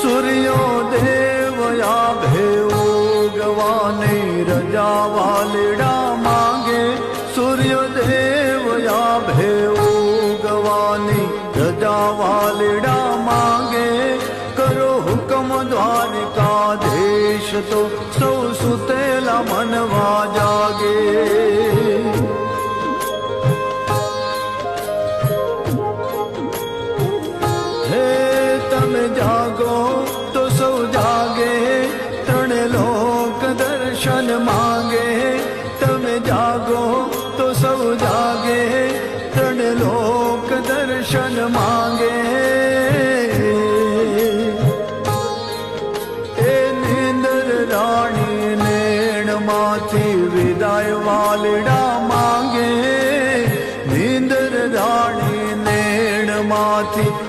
સૂર્યોદેવ આભે ઉગવાની રજા વાલડા માંગે, સૂર્યોદેવ આભે ઉગવાની રજા વાલડા માંગે, કરો હુકમ દ્વારકાધીશ તો સૌ સુતેલા મનવા જાગે. હે તમે જાગો